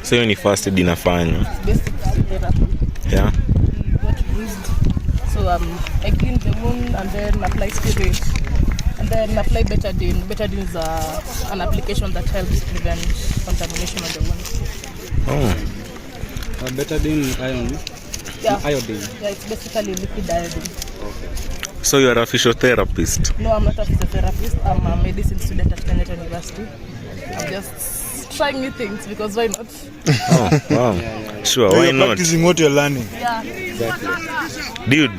So hiyo ni first aid inafanywa. Basic therapy. Yeah. He got bruised. So I clean the wound and then apply spirit. And then apply betadine. Betadine is an application that helps prevent contamination of the wound. Oh. Betadine iron? Yeah. Iodine? Yeah, it's basically liquid iodine. Okay. So you're a physiotherapist? No, I'm not a physiotherapist. I'm a medicine student at KRU University. I'm just trying new things because why not? Oh, wow. Yeah. Sure, so why you're not? Practicing what you're learning. Yeah. Exactly. Dude,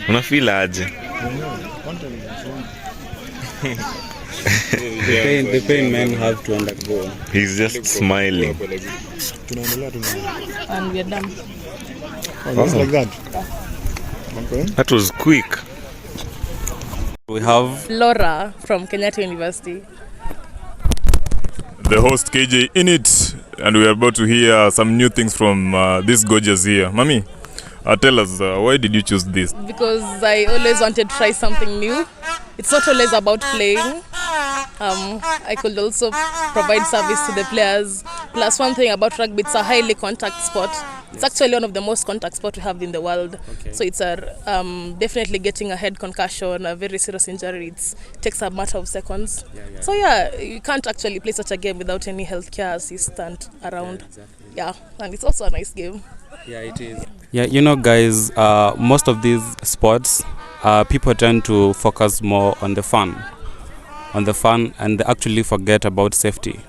unafeel aje? The pain men have to undergo. He's just smiling. And we're done. Just like that. Okay. That was quick. We have Laura from KRU University. The host KJ in it, and we are about to hear some new things from this gorgeous here. Mami, tell us, why did you choose this? Because I always wanted to try something new. It's not always about playing. I could also provide service to the players. Plus, one thing about rugby, it's a highly contact sport. It's actually one of the most contact sports we have in the world. Okay. So it's definitely getting a head concussion, a very serious injury. It takes a matter of seconds. Yeah. So yeah, you can't actually play such a game without any healthcare assistant around. Yeah, exactly. Yeah, and it's also a nice game. Yeah, it is. Yeah, you know, guys, most of these sports, people tend to focus more on the fun, and they actually forget about safety.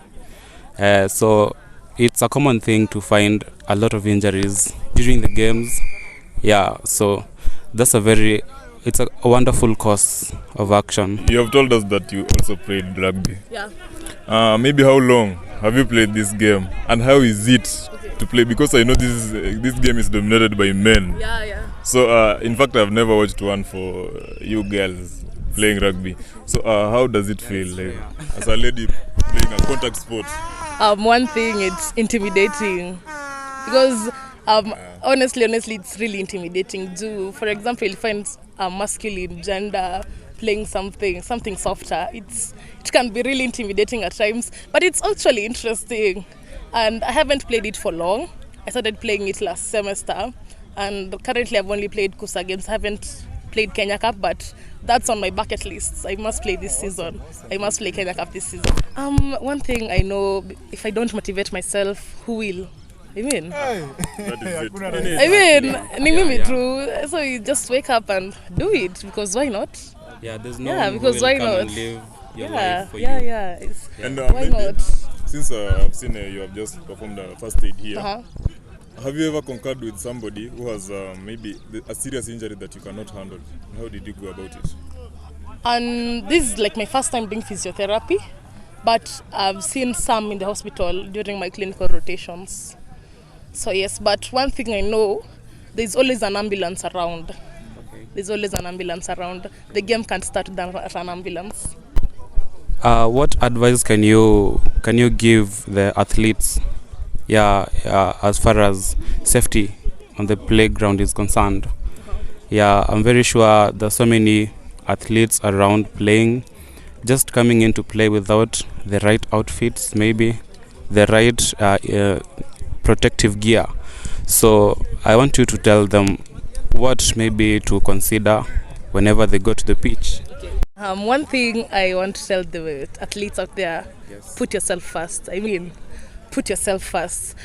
So it's a common thing to find a lot of injuries during the games. Yeah, so that's it's a wonderful course of action. You have told us that you also played rugby. Yeah. Maybe how long have you played this game, and how is it to play? Because I know this game is dominated by men. Yeah. So in fact, I've never watched one for you girls playing rugby. So how does it feel like as a lady playing a contact sport? One thing, it's intimidating because honestly, it's really intimidating. For example, you find a masculine gender playing something softer. It can be really intimidating at times, but it's actually interesting. And I haven't played it for long. I started playing it last semester, and currently I've only played Kusa games. I haven't played Kenya Cup, but that's on my bucket list. I must play this season. I must play Kenya Cup this season. One thing I know, if I don't motivate myself, who will? I mean, ni mimi true. So you just wake up and do it, because why not? Yeah, there's no one because why not? And live your life for you. Yeah. And why not? Since I've seen you have just performed a first aid here, have you ever concurred with somebody who has maybe a serious injury that you cannot handle? How did you go about it? And this is like my first time doing physiotherapy, but I've seen some in the hospital during my clinical rotations. So yes, but one thing I know, there's always an ambulance around. Okay. There's always an ambulance around. The game can't start without an ambulance. What advice can you give the athletes? As far as safety on the playground is concerned. Yeah, I'm very sure there's so many athletes around playing, just coming in to play without the right outfits, maybe the right protective gear. So I want you to tell them what maybe to consider whenever they go to the pitch. One thing I want to tell the athletes out there, put yourself first. Put yourself first.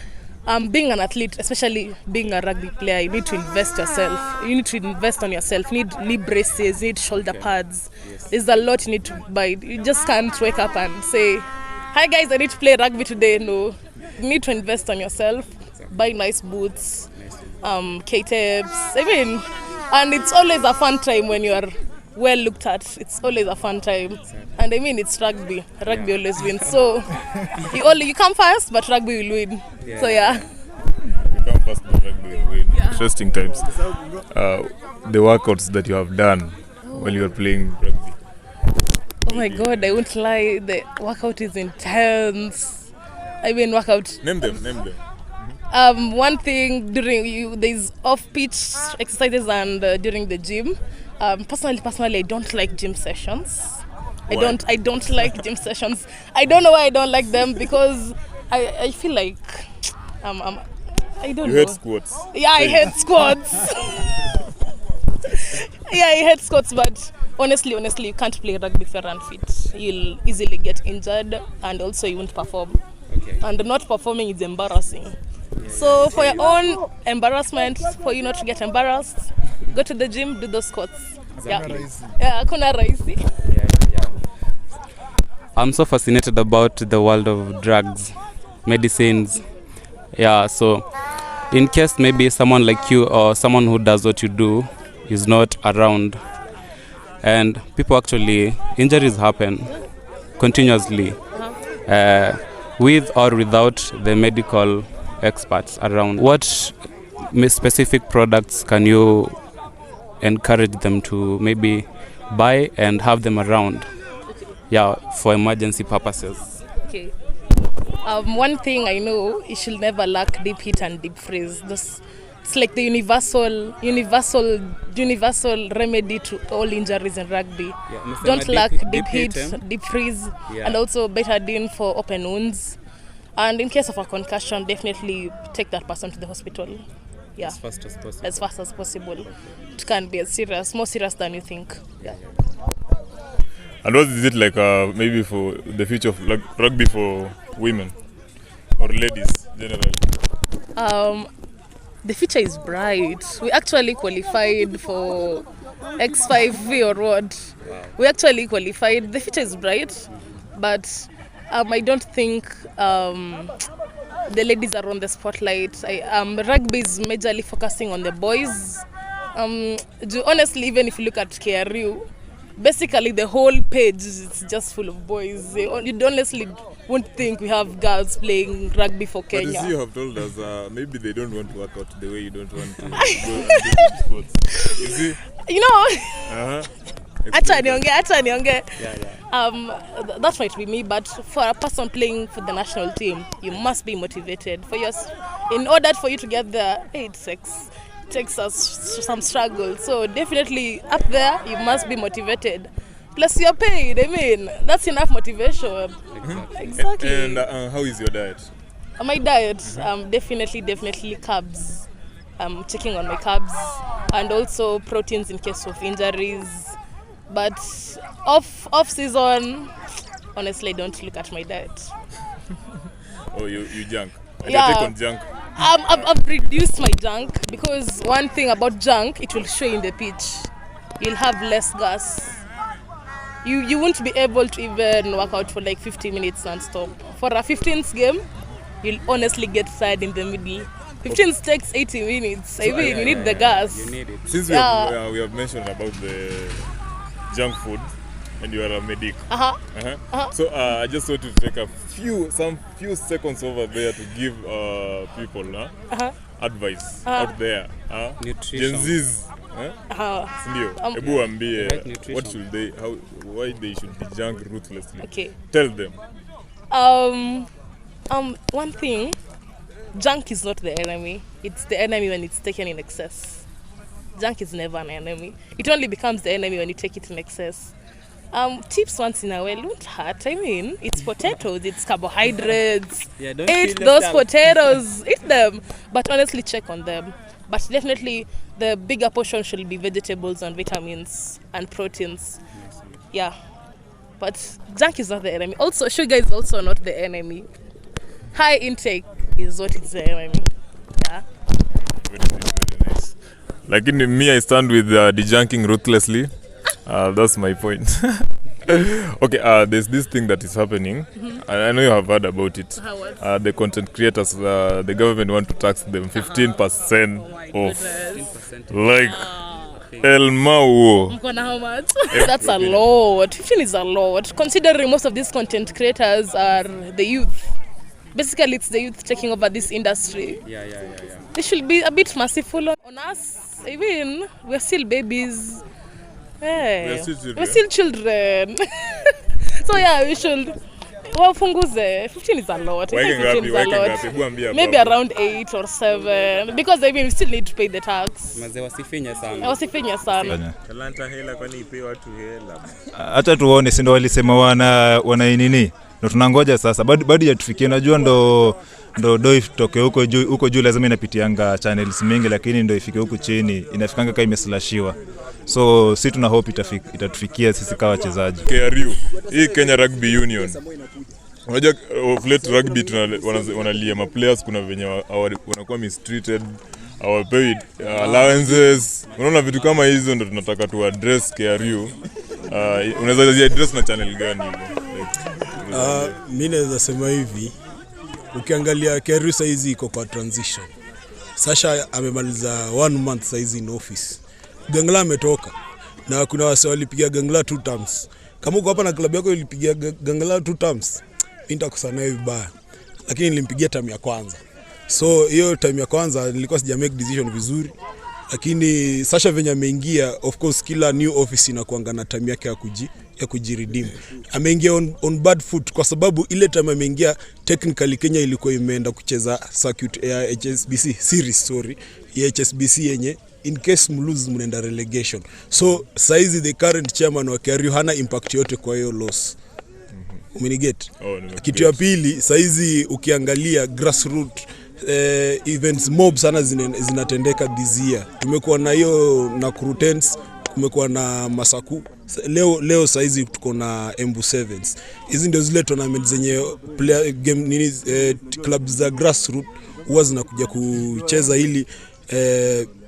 Being an athlete, especially being a rugby player, you need to invest yourself. You need to invest on yourself. You need knee braces, you need shoulder pads. There's a lot you need to buy. You just can't wake up and say, hi guys, I need to play rugby today. No. You need to invest on yourself. Buy nice boots, K-tips. And it's always a fun time when you are well looked at. It's always a fun time. And it's rugby. Rugby always wins. So you come first, but rugby will win. So You come first, but rugby will win. Interesting times. The workouts that you have done while you were playing rugby. Oh my God, I won't lie. The workout is intense. Workout. Name them. One thing, there's off-pitch exercises and during the gym. Personally, I don't like gym sessions. Why? I don't like gym sessions. I don't know why I don't like them, because I feel like I don't You know. hate squats. Yeah, I hate squats. Yeah, I hate squats, but honestly, you can't play rugby if you're unfit. You'll easily get injured, and also you won't perform. Okay. And not performing is embarrassing. So for your own embarrassment, for you not to get embarrassed, go to the gym, do those squats. Exactly. Yeah, kuna rahisi. I'm so fascinated about the world of drugs, medicines. Yeah, so in case maybe someone like you or someone who does what you do is not around, and people actually, injuries happen continuously, with or without the medical experts around. What specific products can you encourage them to maybe buy and have them around? Yeah, for emergency purposes. Okay. One thing I know, you should never lack deep heat and deep freeze. It's like the universal remedy to all injuries in rugby. Don't lack deep heat, deep freeze, and also betadine for open wounds. And in case of a concussion, definitely take that person to the hospital. Yeah. As fast as possible. As fast as possible. It can be more serious than you think. Yeah. And what is it like maybe for the future of rugby for women or ladies generally? The future is bright. We actually qualified for X5V or what? Wow. We actually qualified. The future is bright, but I don't think the ladies are on the spotlight. Rugby is majorly focusing on the boys. Honestly, even if you look at KRU, basically the whole page is just full of boys. You honestly won't think we have girls playing rugby for Kenya. But you see, you have told us maybe they don't want to work out the way you don't want to go and do sports. You see? You know, Acha niongee. That might be me, but for a person playing for the national team, you must be motivated. In order for you to get there, it takes us some struggle. So definitely up there, you must be motivated. Plus you're paid. I mean, that's enough motivation. Exactly. And how is your diet? My diet, definitely carbs. I'm checking on my carbs, and also proteins in case of injuries. But off season, honestly, don't look at my diet. Oh, you junk. Yeah. You take on junk. I've reduced my junk, because one thing about junk, it will show in the pitch. You'll have less gas. You won't be able to even work out for like 50 minutes non-stop. For a 15th game, you'll honestly get tired in the middle. 15th takes 80 minutes. So, you need the gas. You need it. Since we have mentioned about the junk food, and you are a medic. So I just want to take some few seconds over there to give people advice out there. Nutrition. Gen Zs. Sindio? Ebu ambie what should why they should be junk ruthlessly. Okay. Tell them. One thing, junk is not the enemy. It's the enemy when it's taken in excess. Junk is never an enemy. It only becomes the enemy when you take it in excess. Chips once in a while won't hurt. I mean, it's potatoes, it's carbohydrates. Eat those potatoes, eat them. But honestly, check on them. But definitely, the bigger portion should be vegetables and vitamins and proteins. Yeah. But junk is not the enemy. Also, sugar is also not the enemy. High intake is what is the enemy. Yeah. Very nice. Like in me, I stand with dejunking ruthlessly. That's my point. Okay, there's this thing that is happening. I know you have heard about it. The content creators, the government want to tax them 15% off. Like, El Mau. How much? That's a lot. 15 is a lot. Considering most of these content creators are the youth. Basically, it's the youth taking over this industry. Yeah. They should be a bit merciful on us. I mean, we're still babies. Hey, we're still children. So yeah, we should. Wafunguze. 15 is a lot. 15 is a lot. Maybe around 8 or 7. Because I mean, we still need to pay the tax. Wasifinya sana. Talanta hela kwani ipe watu hela. Hata tuone, si ndio walisema wana nini? ndo tunangoja sasa, bado yatufikie. Najua ndo ifitoke huko juu lazima inapitianga channels mingi, lakini ndo ifike huko chini inafikanga kama imeslashiwa. So si tuna hope itatufikia sisi kama wachezaji. KRU, hii Kenya Rugby Union. Unajua flat rugby wanalia ma players, kuna venye wanakuwa mistreated, hawapewi allowances. Unaona vitu kama hizo ndo tunataka tu address KRU. Unaweza address na channel gani hivyo? Mimi naweza sema hivi, ukiangalia KRU saizi iko kwa transition. Sasha amemaliza 1 month saizi in office. Gangla ametoka na kuna wase walipiga Gangla 2 terms. Kama uko hapa na klabu yako ilipiga Gangla 2 terms, nitakusana vibaya. Lakini nilimpigia term ya kwanza. So hiyo term ya kwanza nilikuwa sija make decision vizuri. Lakini Sasha venye ameingia, of course kila new office inakuanga na term yake ya kujiredeem. Ameingia on bad foot kwa sababu ile term ameingia technically Kenya ilikuwa imeenda kucheza circuit ya HSBC series ya HSBC yenye in case mlose mnaenda relegation. So saizi the current chairman wa KRU hana impact yote kwa hiyo loss. Umeniget? Kitu ya pili, saizi ukiangalia grassroots events mob sana zinatendeka this year. Tumekuwa na hiyo na Crutens, kumekuwa na Masaku. Leo saizi tuko na Embu Sevens. Hizi ndio zile tournament zenye player game clubs za grassroots huwa zinakuja kucheza ili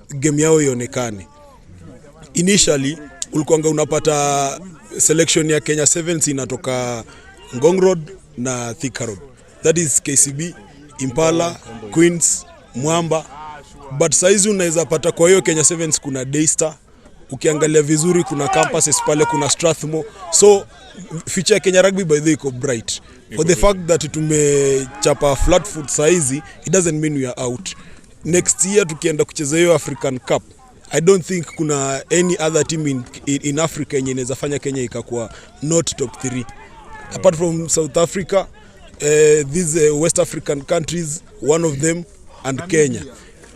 game yao ionekane. Initially ulikuanga unapata selection ya Kenya Sevens inatoka Ngong Road na Thika Road. That is KCB, Impala, Queens, Mwamba. But saizi unaweza pata kwa hiyo Kenya Sevens kuna Daystar. Ukiangalia vizuri kuna campuses pale, kuna Strathmore. So future Kenya Rugby by the way iko bright. For the fact that tumechapa flat foot saizi, it doesn't mean we are out. Next year tukienda kucheza hiyo African Cup, I don't think kuna any other team in Africa yenye inaweza fanya Kenya ikakuwa not top 3. Apart from South Africa, these West African countries, one of them, and Kenya.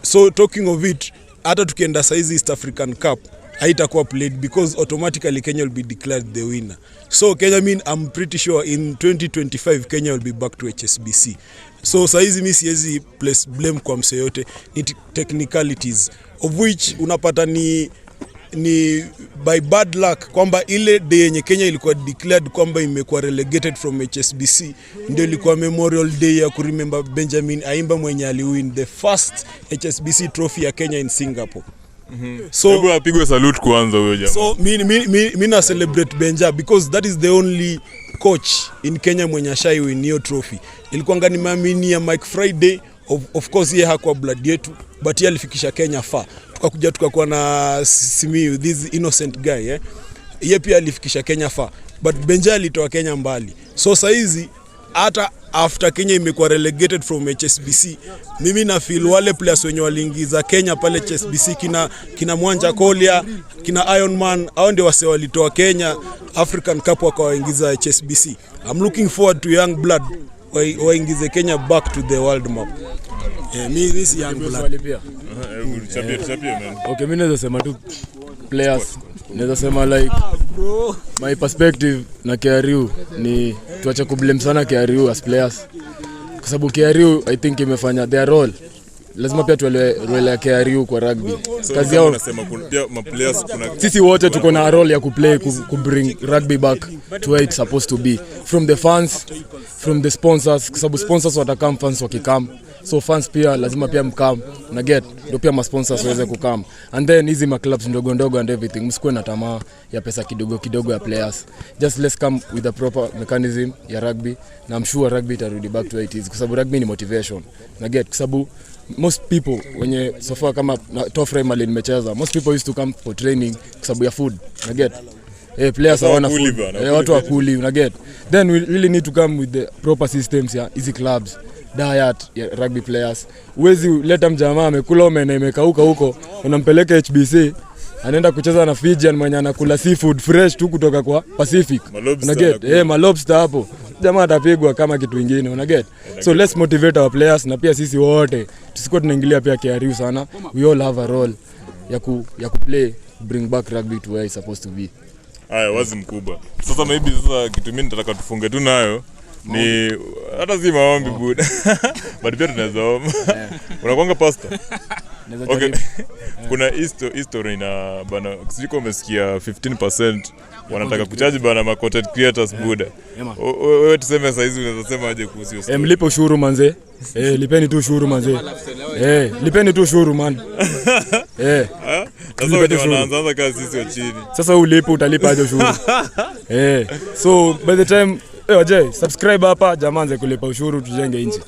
So talking of it, hata tukienda saizi East African Cup, haitakuwa played because automatically Kenya will be declared the winner. So Kenya, I'm pretty sure in 2025 Kenya will be back to HSBC. So saizi mimi siwezi place blame kwa mse yote, ni technicalities of which unapata ni by bad luck kwamba ile day yenye Kenya ilikuwa declared kwamba imekuwa relegated from HSBC ndio ilikuwa memorial day ya kuremember Benjamin Aimba mwenye aliwin the first HSBC trophy ya Kenya in Singapore. So hebu apigwe salute kwanza huyo jamaa. So mimi na celebrate Benja because that is the only coach in Kenya mwenye ashaiwin hiyo trophy. Ilikuwa ngani maamini ya Mike Friday, of course yeye hakuwa blood yetu, but yeye alifikisha Kenya far. Tukakuwa na Simiyu, this innocent guy, yeye pia alifikisha Kenya far, but Benja alitoa Kenya mbali. So saizi hata after Kenya imekuwa relegated from HSBC, mimi na feel wale players wenye waliingiza Kenya pale HSBC kina Mwanja Kolia, kina Iron Man, hao ndio wase walitoa Kenya African Cup wakawaingiza HSBC. I'm looking forward to young blood waingize Kenya back to the world map. Me this young blood. Okay, mimi naweza sema tu players, naweza sema like my perspective na KRU ni tuache kublame sana KRU as players, kwa sababu KRU I think imefanya their role. Lazima pia tuelewe role ya KRU kwa rugby. Kazi yao nasema pia ma players kuna sisi wote tuko na role ya kuplay ku bring rugby back to where it's supposed to be, from the fans, from the sponsors, kwa sababu sponsors watakam, fans wakikam. So fans pia lazima pia mkam na get ndio pia ma sponsors waweze kukam, and then hizi ma clubs ndogo and everything, msikuwe na tamaa ya pesa kidogo ya players. Just let's come with a proper mechanism ya rugby, na I'm sure rugby itarudi back to where it is, kwa sababu rugby ni motivation na get, kwa sababu most people wenye so far kama Tofre Mali nimecheza, most people used to come for training kwa sababu ya food na get. Players hawana food, watu wakuli na get. Then we really need to come with the proper systems ya easy clubs, diet ya rugby players. Uwezi leta mjamaa amekula omena imekauka huko, unampeleka HBC anaenda kucheza na Fijian mwenye anakula seafood fresh tu kutoka kwa Pacific. Una get? Malobster hapo. Jamaa atapigwa kama kitu kingine, una get? So let's motivate our players, na pia sisi wote tusikuwa tunaingilia pia KRU sana. We all have a role ya ku play, bring back rugby to where it's supposed to be. Haya, wazi mkubwa. Sasa maybe sasa kitu mimi nataka tufunge tu nayo Ni hata si maombi buda. But pia tunaweza omba. Unakuanga pastor? Okay. Kuna history na bana siko umesikia 15% wanataka kuchaji bana ma content creators buda. Wewe tuseme saa hizi unaweza sema aje kuhusu hiyo? Mlipe ushuru manze. Lipeni tu ushuru manze. Lipeni tu ushuru man. Sasa wewe unaanza kazi sisi wa chini. Sasa ulipe utalipa aje ushuru? So by the time Aje, subscribe hapa jamanze kulipa ushuru tujenge nchi.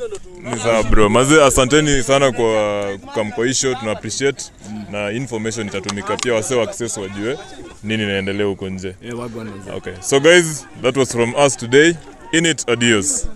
Ni sawa bro. Maze asanteni sana kwa kamkoisho, tuna appreciate na information itatumika pia wase wa access wajue nini inaendelea huko nje. Wagwan. Okay. So guys, that was from us today. In it, adios.